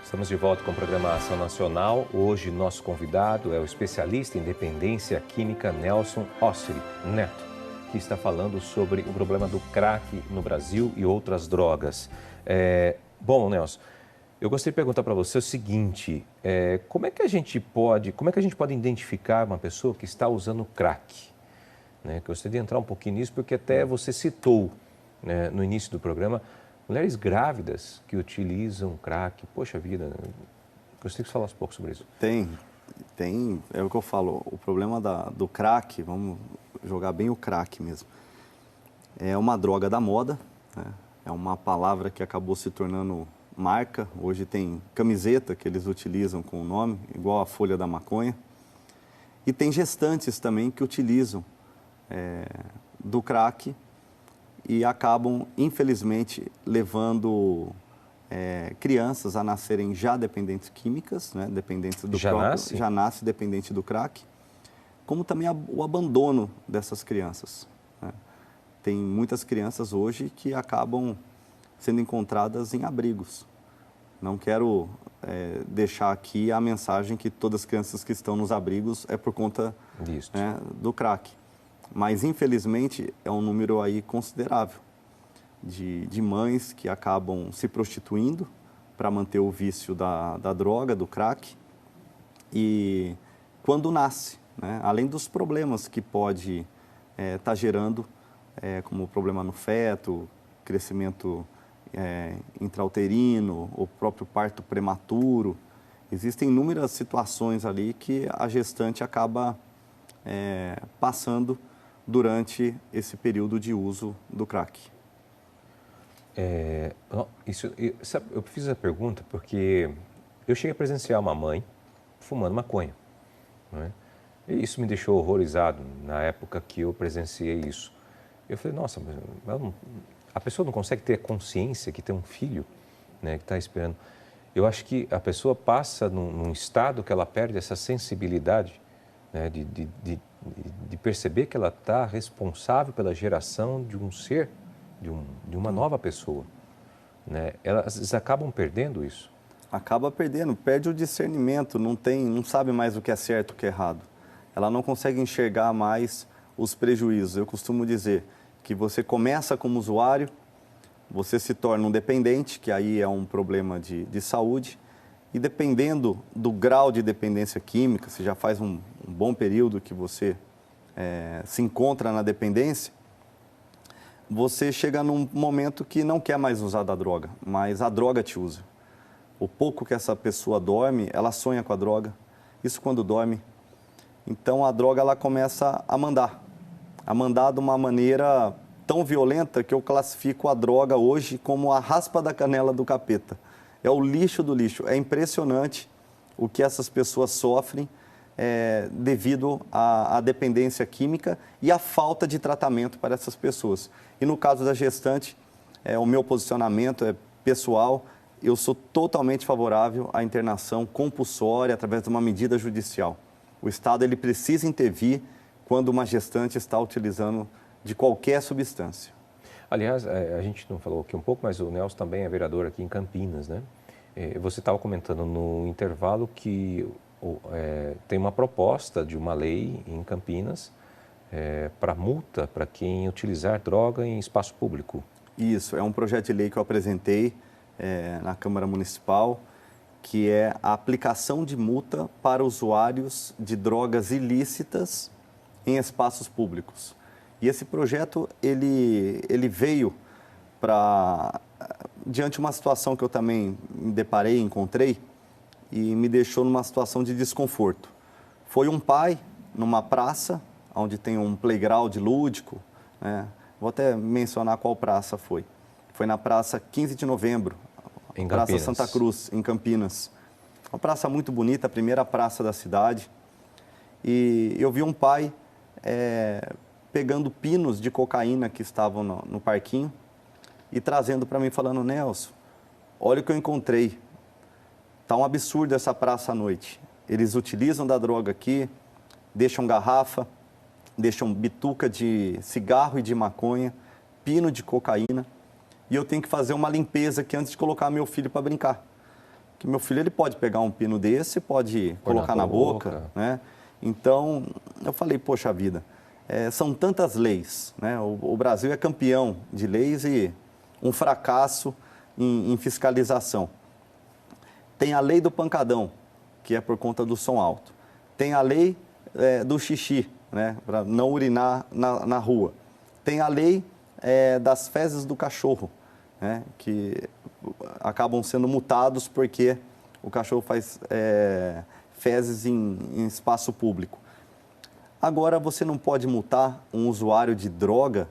Estamos de volta com o programa Ação Nacional. Hoje, nosso convidado é o especialista em dependência química Nelson Osseri Neto, que está falando sobre o problema do crack no Brasil e outras drogas. Bom, Nelson, eu gostaria de perguntar para você o seguinte: como é que a gente pode identificar uma pessoa que está usando crack? Eu gostaria de entrar um pouquinho nisso, porque até você citou, no início do programa, mulheres grávidas que utilizam crack. Poxa vida, gostaria que você falasse um pouco sobre isso. Tem, é o que eu falo, o problema do crack, vamos jogar bem o crack mesmo, é uma droga da moda, né? É uma palavra que acabou se tornando marca. Hoje tem camiseta que eles utilizam com o nome, igual a folha da maconha. E tem gestantes também que utilizam do crack e acabam, infelizmente, levando crianças a nascerem já dependentes químicas, né? Dependentes do próprio, já nasce dependente do crack, como também o abandono dessas crianças, né? Tem muitas crianças hoje que acabam sendo encontradas em abrigos. Não quero deixar aqui a mensagem que todas as crianças que estão nos abrigos é por conta do crack. Mas, infelizmente, é um número aí considerável de mães que acabam se prostituindo para manter o vício da droga, do crack. E quando nasce, né, além dos problemas que pode estar gerando, como problema no feto, crescimento intrauterino, o próprio parto prematuro, existem inúmeras situações ali que a gestante acaba passando durante esse período de uso do crack. Eu fiz essa pergunta porque eu cheguei a presenciar uma mãe fumando maconha, né? E isso me deixou horrorizado na época que eu presenciei isso. Eu falei, nossa, mas a pessoa não consegue ter consciência que tem um filho, né, que está esperando. Eu acho que a pessoa passa num estado que ela perde essa sensibilidade, né, de perceber que ela está responsável pela geração de um ser, de uma nova pessoa, né? Elas acabam perdendo isso. Acaba perdendo, perde o discernimento, não sabe mais o que é certo e o que é errado. Ela não consegue enxergar mais os prejuízos. Eu costumo dizer que você começa como usuário, você se torna um dependente, que aí é um problema de saúde, e dependendo do grau de dependência química, se já faz um bom período que você se encontra na dependência, você chega num momento que não quer mais usar da droga, mas a droga te usa. O pouco que essa pessoa dorme, ela sonha com a droga, isso quando dorme. Então a droga ela começa a mandar de uma maneira tão violenta que eu classifico a droga hoje como a raspa da canela do capeta. É o lixo do lixo. É impressionante o que essas pessoas sofrem devido à dependência química e à falta de tratamento para essas pessoas. E no caso da gestante, o meu posicionamento é pessoal. Eu sou totalmente favorável à internação compulsória através de uma medida judicial. O Estado ele precisa intervir quando uma gestante está utilizando de qualquer substância. Aliás, a gente não falou aqui um pouco, mas o Nelson também é vereador aqui em Campinas, né? Você estava comentando no intervalo que tem uma proposta de uma lei em Campinas para multa para quem utilizar droga em espaço público. Isso, é um projeto de lei que eu apresentei na Câmara Municipal, que é a aplicação de multa para usuários de drogas ilícitas em espaços públicos. E esse projeto, ele veio diante de uma situação que eu também me deparei, encontrei, e me deixou numa situação de desconforto. Foi um pai numa praça, onde tem um playground lúdico, né? Vou até mencionar qual praça foi. Foi na Praça 15 de Novembro, em Praça Campinas. Santa Cruz, em Campinas. Uma praça muito bonita, a primeira praça da cidade. E eu vi um pai pegando pinos de cocaína que estavam no parquinho e trazendo para mim, falando, Nelson, olha o que eu encontrei. Está um absurdo essa praça à noite. Eles utilizam da droga aqui, deixam garrafa, deixam bituca de cigarro e de maconha, pino de cocaína. E eu tenho que fazer uma limpeza aqui antes de colocar meu filho para brincar. que meu filho ele pode pegar um pino desse, pode Pôr colocar na boca, né? Então, eu falei, poxa vida, são tantas leis, né? O Brasil é campeão de leis e um fracasso em fiscalização. Tem a lei do pancadão, que é por conta do som alto. Tem a lei do xixi, né? Para não urinar na rua. Tem a lei das fezes do cachorro, né? Que acabam sendo multados porque o cachorro faz fezes em espaço público. Agora, você não pode multar um usuário de droga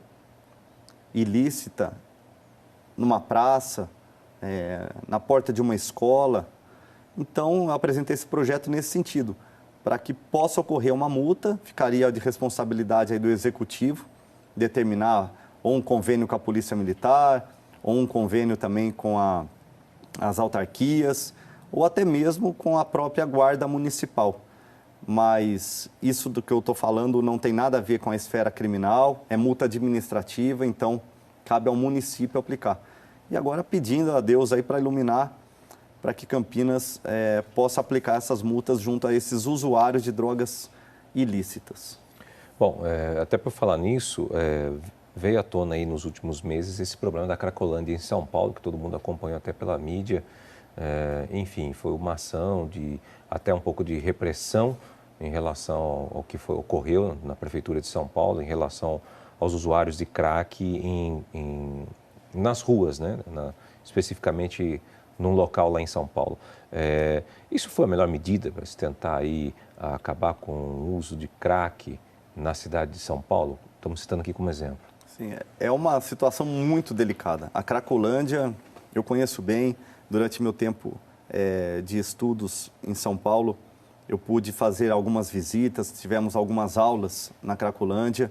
ilícita numa praça, na porta de uma escola. Então, eu apresentei esse projeto nesse sentido, para que possa ocorrer uma multa, ficaria de responsabilidade aí do executivo, determinar ou um convênio com a Polícia Militar, ou um convênio também com as autarquias, ou até mesmo com a própria Guarda Municipal. Mas isso do que eu estou falando não tem nada a ver com a esfera criminal, é multa administrativa, então cabe ao município aplicar. E agora pedindo a Deus aí para iluminar, para que Campinas possa aplicar essas multas junto a esses usuários de drogas ilícitas. Bom, até por falar nisso, veio à tona aí nos últimos meses esse problema da Cracolândia em São Paulo, que todo mundo acompanhou até pela mídia. Enfim, foi uma ação de até um pouco de repressão em relação ao que ocorreu na Prefeitura de São Paulo, em relação aos usuários de crack nas ruas, né? Especificamente num local lá em São Paulo. Isso foi a melhor medida para se tentar aí acabar com o uso de crack na cidade de São Paulo? Estamos citando aqui como exemplo. Sim, é uma situação muito delicada. A Cracolândia, eu conheço bem. Durante meu tempo de estudos em São Paulo, eu pude fazer algumas visitas, tivemos algumas aulas na Cracolândia,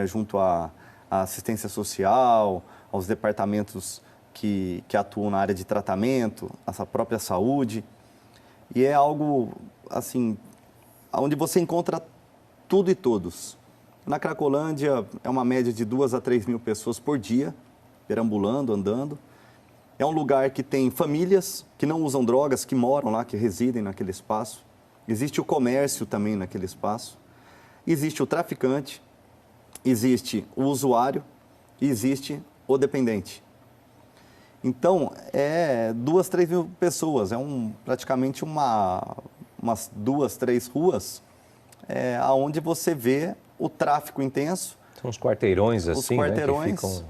junto à assistência social, aos departamentos que atuam na área de tratamento, a própria saúde. E é algo, assim, onde você encontra tudo e todos. Na Cracolândia é uma média de 2 a 3 mil pessoas por dia, perambulando, andando. É um lugar que tem famílias que não usam drogas, que moram lá, que residem naquele espaço. Existe o comércio também naquele espaço. Existe o traficante, existe o usuário e existe o dependente. Então, 2, 3 mil pessoas, praticamente umas 2, 3 ruas, onde você vê o tráfico intenso. São os quarteirões assim, os quarteirões, né, que ficam...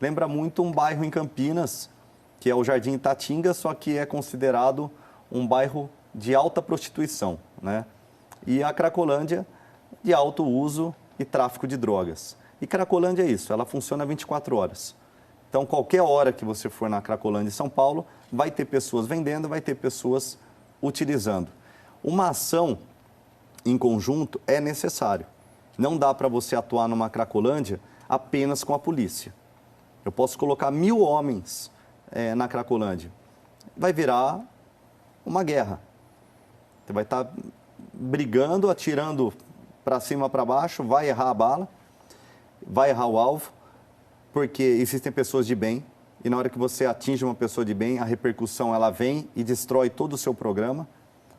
Lembra muito um bairro em Campinas, que é o Jardim Itatinga, só que é considerado um bairro de alta prostituição, né? E a Cracolândia de alto uso e tráfico de drogas. E Cracolândia é isso, ela funciona 24 horas. Então, qualquer hora que você for na Cracolândia em São Paulo, vai ter pessoas vendendo, vai ter pessoas utilizando. Uma ação em conjunto é necessário. Não dá para você atuar numa Cracolândia apenas com a polícia. Eu posso colocar 1000 homens na Cracolândia. Vai virar uma guerra. Você vai estar brigando, atirando para cima, para baixo, vai errar a bala, vai errar o alvo, porque existem pessoas de bem, e na hora que você atinge uma pessoa de bem, a repercussão ela vem e destrói todo o seu programa,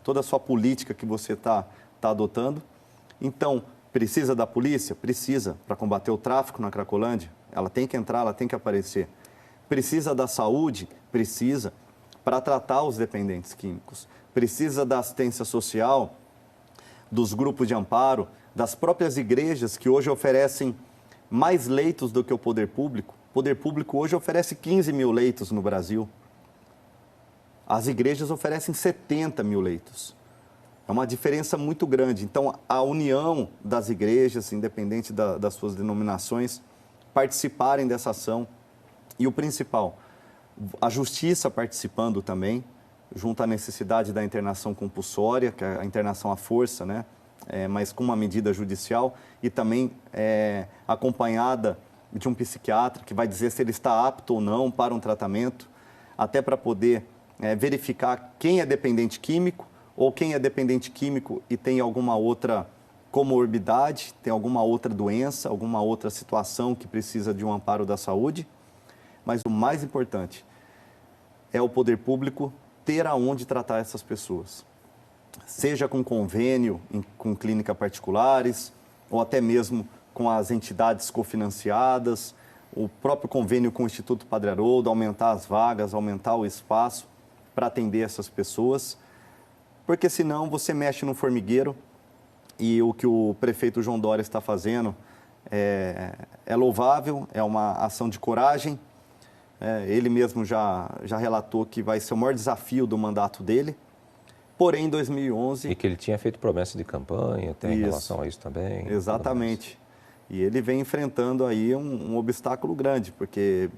toda a sua política que você está adotando. Então, precisa da polícia? Precisa, para combater o tráfico na Cracolândia. Ela tem que entrar, ela tem que aparecer. Precisa da saúde? Precisa, para tratar os dependentes químicos. Precisa da assistência social, dos grupos de amparo, das próprias igrejas que hoje oferecem mais leitos do que o poder público. O poder público hoje oferece 15 mil leitos no Brasil. As igrejas oferecem 70 mil leitos. É uma diferença muito grande. Então, a união das igrejas, independente das suas denominações, participarem dessa ação. E o principal, a justiça participando também, junto à necessidade da internação compulsória, que é a internação à força, né? Mas com uma medida judicial, e também acompanhada de um psiquiatra que vai dizer se ele está apto ou não para um tratamento, até para poder verificar quem é dependente químico ou quem é dependente químico e tem alguma outra comorbidade, tem alguma outra doença, alguma outra situação que precisa de um amparo da saúde. Mas o mais importante é o poder público ter aonde tratar essas pessoas. Seja com convênio com clínicas particulares, ou até mesmo com as entidades cofinanciadas, o próprio convênio com o Instituto Padre Haroldo, aumentar as vagas, aumentar o espaço para atender essas pessoas, porque senão você mexe no formigueiro e o que o prefeito João Dória está fazendo é louvável, é uma ação de coragem. Ele mesmo já relatou que vai ser o maior desafio do mandato dele. Porém, em 2011... E que ele tinha feito promessa de campanha, até em relação a isso também. Exatamente. E ele vem enfrentando aí um obstáculo grande, porque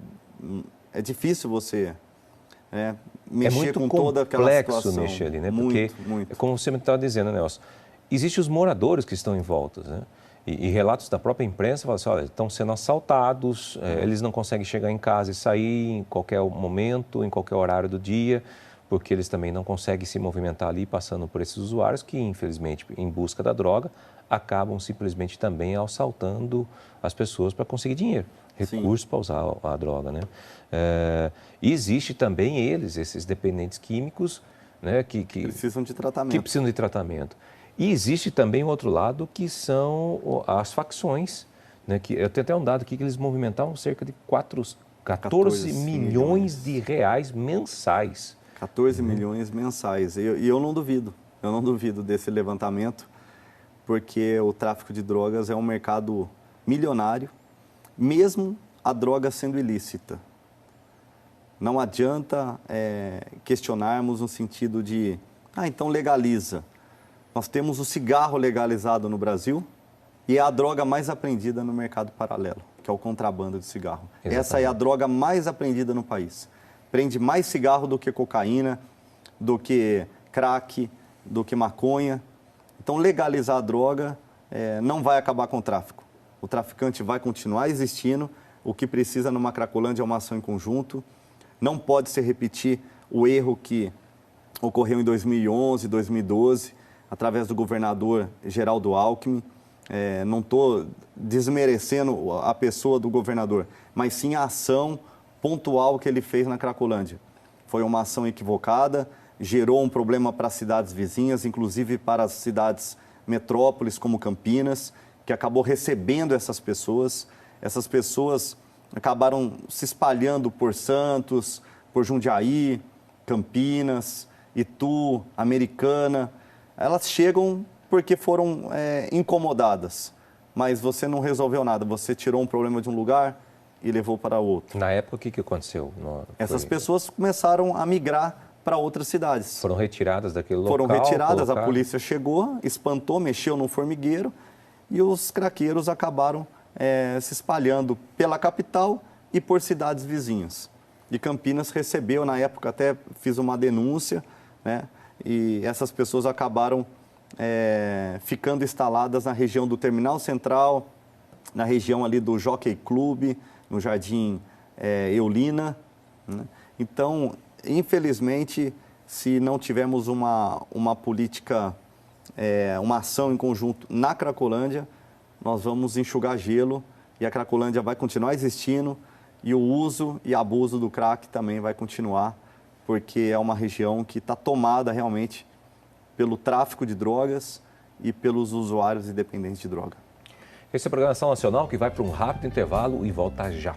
é difícil você mexer com toda aquela situação. É muito complexo mexer ali, né? Muito, porque, muito. Como você me estava dizendo, Nelson, existem os moradores que estão em volta, né? E relatos da própria imprensa falam assim, olha, estão sendo assaltados, eles não conseguem chegar em casa e sair em qualquer momento, em qualquer horário do dia, porque eles também não conseguem se movimentar ali, passando por esses usuários que, infelizmente, em busca da droga, acabam simplesmente também assaltando as pessoas para conseguir dinheiro, recursos para usar a droga, né? E existe também esses dependentes químicos, né, que precisam de tratamento. Que precisam de tratamento. E existe também o outro lado, que são as facções, né, que eu tenho até um dado aqui que eles movimentavam cerca de 14 milhões de reais mensais. 14 milhões mensais. E eu não duvido desse levantamento, porque o tráfico de drogas é um mercado milionário, mesmo a droga sendo ilícita. Não adianta questionarmos no sentido de, então legaliza. Nós temos o cigarro legalizado no Brasil e é a droga mais apreendida no mercado paralelo, que é o contrabando de cigarro. Exatamente. Essa é a droga mais apreendida no país. Prende mais cigarro do que cocaína, do que crack, do que maconha. Então, legalizar a droga não vai acabar com o tráfico. O traficante vai continuar existindo. O que precisa numa Cracolândia é uma ação em conjunto. Não pode se repetir o erro que ocorreu em 2011, 2012, através do governador Geraldo Alckmin. Não estou desmerecendo a pessoa do governador, mas sim a ação pontual que ele fez na Cracolândia. Foi uma ação equivocada, gerou um problema para as cidades vizinhas, inclusive para as cidades metrópoles como Campinas, que acabou recebendo essas pessoas. Essas pessoas acabaram se espalhando por Santos, por Jundiaí, Campinas, Itu, Americana. Elas chegam porque foram incomodadas, mas você não resolveu nada. Você tirou um problema de um lugar e levou para outro. Na época, o que aconteceu? Essas pessoas começaram a migrar para outras cidades. Foram retiradas daquele local? Foram retiradas, a polícia chegou, espantou, mexeu no formigueiro e os craqueiros acabaram se espalhando pela capital e por cidades vizinhas. E Campinas recebeu, na época até fiz uma denúncia, né? E essas pessoas acabaram ficando instaladas na região do Terminal Central, na região ali do Jockey Club, no Jardim Eulina, né? Então, infelizmente, se não tivermos uma política, uma ação em conjunto na Cracolândia, nós vamos enxugar gelo e a Cracolândia vai continuar existindo e o uso e abuso do crack também vai continuar, porque é uma região que está tomada realmente pelo tráfico de drogas e pelos usuários e dependentes de droga. Esse é a Programação Nacional que vai para um rápido intervalo e volta já.